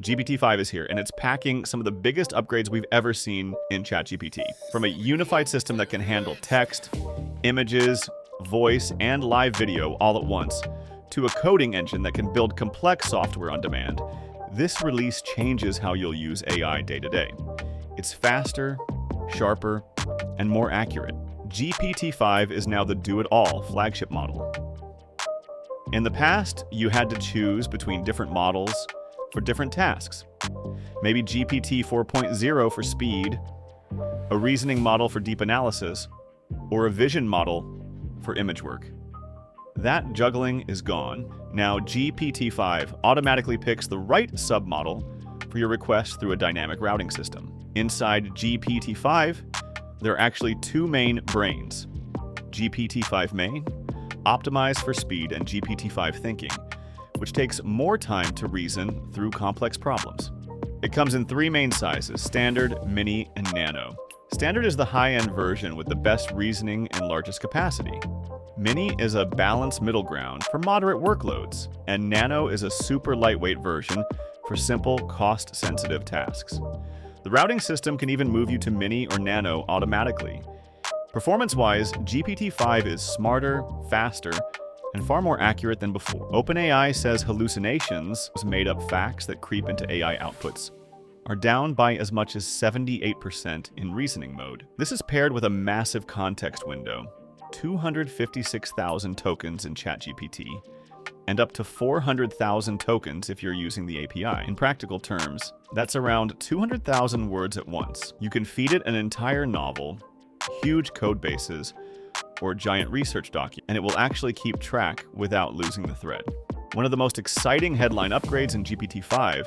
GPT-5 is here, and it's packing some of the biggest upgrades we've ever seen in ChatGPT. From a unified system that can handle text, images, voice, and live video all at once, to a coding engine that can build complex software on demand, this release changes how you'll use AI day to day. It's faster, sharper, and more accurate. GPT-5 is now the do-it-all flagship model. In the past, you had to choose between different models for different tasks. Maybe GPT 4.0 for speed, a reasoning model for deep analysis, or a vision model for image work. That juggling is gone. Now GPT-5 automatically picks the right submodel for your request through a dynamic routing system. Inside GPT-5, there are actually two main brains: GPT-5 main, optimized for speed, and GPT-5 thinking, which takes more time to reason through complex problems. It comes in three main sizes: standard, mini, and nano. Standard is the high-end version with the best reasoning and largest capacity. Mini is a balanced middle ground for moderate workloads, and nano is a super lightweight version for simple, cost-sensitive tasks. The routing system can even move you to mini or nano automatically. Performance-wise, GPT-5 is smarter, faster, and far more accurate than before. OpenAI says hallucinations, made-up facts that creep into AI outputs, are down by as much as 78% in reasoning mode. This is paired with a massive context window, 256,000 tokens in ChatGPT, and up to 400,000 tokens if you're using the API. In practical terms, that's around 200,000 words at once. You can feed it an entire novel, huge code bases, or giant research document, and it will actually keep track without losing the thread. One of the most exciting headline upgrades in GPT-5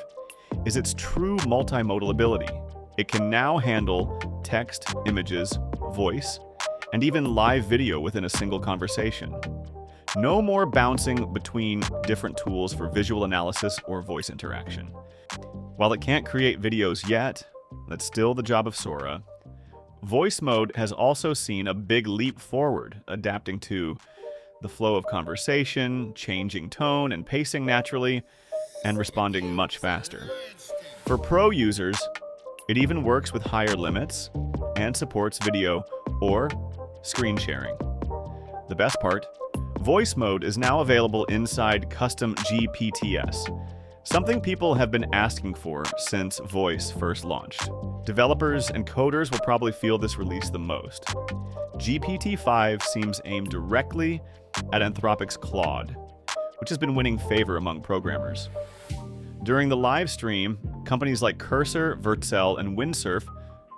is its true multimodal ability. It can now handle text, images, voice, and even live video within a single conversation. No more bouncing between different tools for visual analysis or voice interaction. While it can't create videos yet, that's still the job of Sora. Voice mode has also seen a big leap forward, adapting to the flow of conversation, changing tone and pacing naturally, and responding much faster. For pro users, it even works with higher limits and supports video or screen sharing. The best part, voice mode is now available inside custom GPTs, something people have been asking for since voice first launched. Developers and coders will probably feel this release the most. GPT-5 seems aimed directly at Anthropic's Claude, which has been winning favor among programmers. During the live stream, companies like Cursor, Vercel, and Windsurf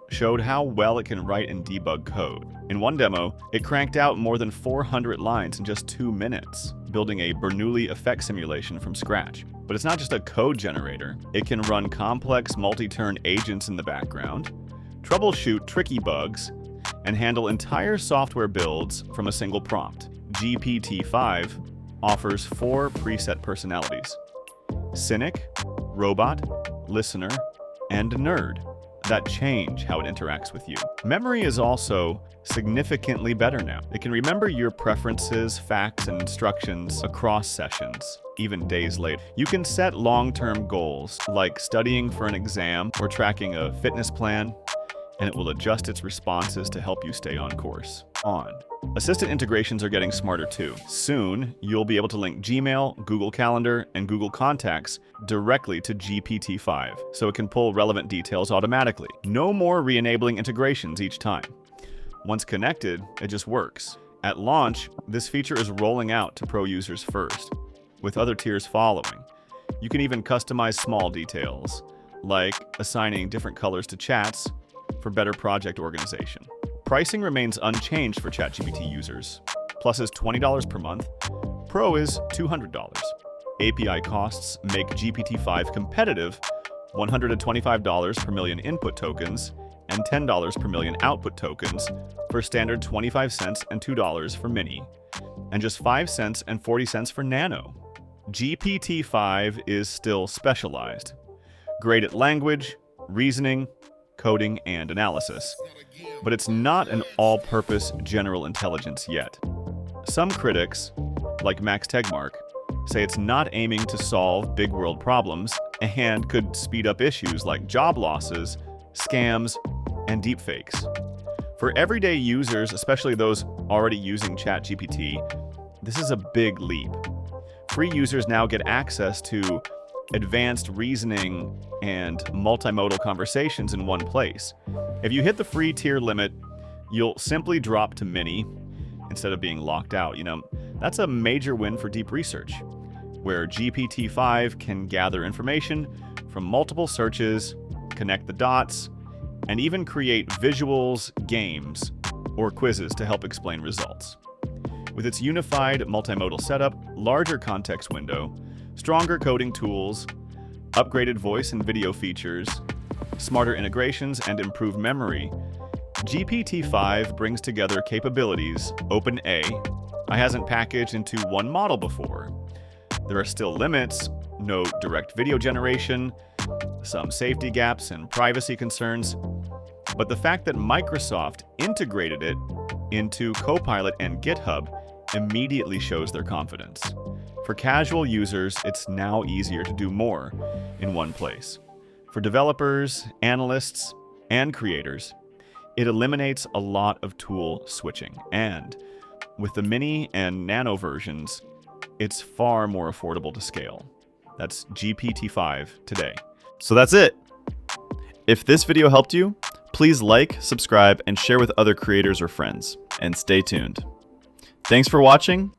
showed how well it can write and debug code. In one demo, it cranked out more than 400 lines in just 2 minutes, building a Bernoulli effect simulation from scratch. But it's not just a code generator. It can run complex multi-turn agents in the background, troubleshoot tricky bugs, and handle entire software builds from a single prompt. GPT-5 offers 4 preset personalities: cynic, robot, listener, and nerd, that change how it interacts with you. Memory is also significantly better now. It can remember your preferences, facts, and instructions across sessions, even days later. You can set long-term goals, like studying for an exam or tracking a fitness plan, and it will adjust its responses to help you stay on course. Assistant integrations are getting smarter too. Soon, you'll be able to link Gmail, Google Calendar, and Google Contacts directly to GPT-5, so it can pull relevant details automatically. No more re-enabling integrations each time. Once connected, it just works. At launch, this feature is rolling out to pro users first, with other tiers following. You can even customize small details, like assigning different colors to chats for better project organization. Pricing remains unchanged for ChatGPT users. Plus is $20 per month. Pro is $200. API costs make GPT-5 competitive: $125 per million input tokens and $10 per million output tokens for standard 25 cents and $2 for mini, and just 5 cents and 40 cents for nano. GPT-5 is still specialized. Great at language, reasoning, coding, and analysis. But it's not an all-purpose general intelligence yet. Some critics, like Max Tegmark, say it's not aiming to solve big world problems and could speed up issues like job losses, scams, and deepfakes. For everyday users, especially those already using ChatGPT, this is a big leap. Free users now get access to advanced reasoning and multimodal conversations in one place. If you hit the free tier limit, you'll simply drop to mini instead of being locked out. That's a major win for deep research, where GPT-5 can gather information from multiple searches, connect the dots, and even create visuals, games, or quizzes to help explain results. With its unified multimodal setup, larger context window, stronger coding tools, upgraded voice and video features, smarter integrations, and improved memory, GPT-5 brings together capabilities OpenAI hasn't packaged into one model before. There are still limits, no direct video generation, some safety gaps and privacy concerns, but the fact that Microsoft integrated it into Copilot and GitHub immediately shows their confidence. For casual users, it's now easier to do more in one place. For developers, analysts, and creators, it eliminates a lot of tool switching. And with the mini and nano versions, it's far more affordable to scale. That's GPT-5 today. So that's it. If this video helped you, please like, subscribe, and share with other creators or friends. And stay tuned. Thanks for watching,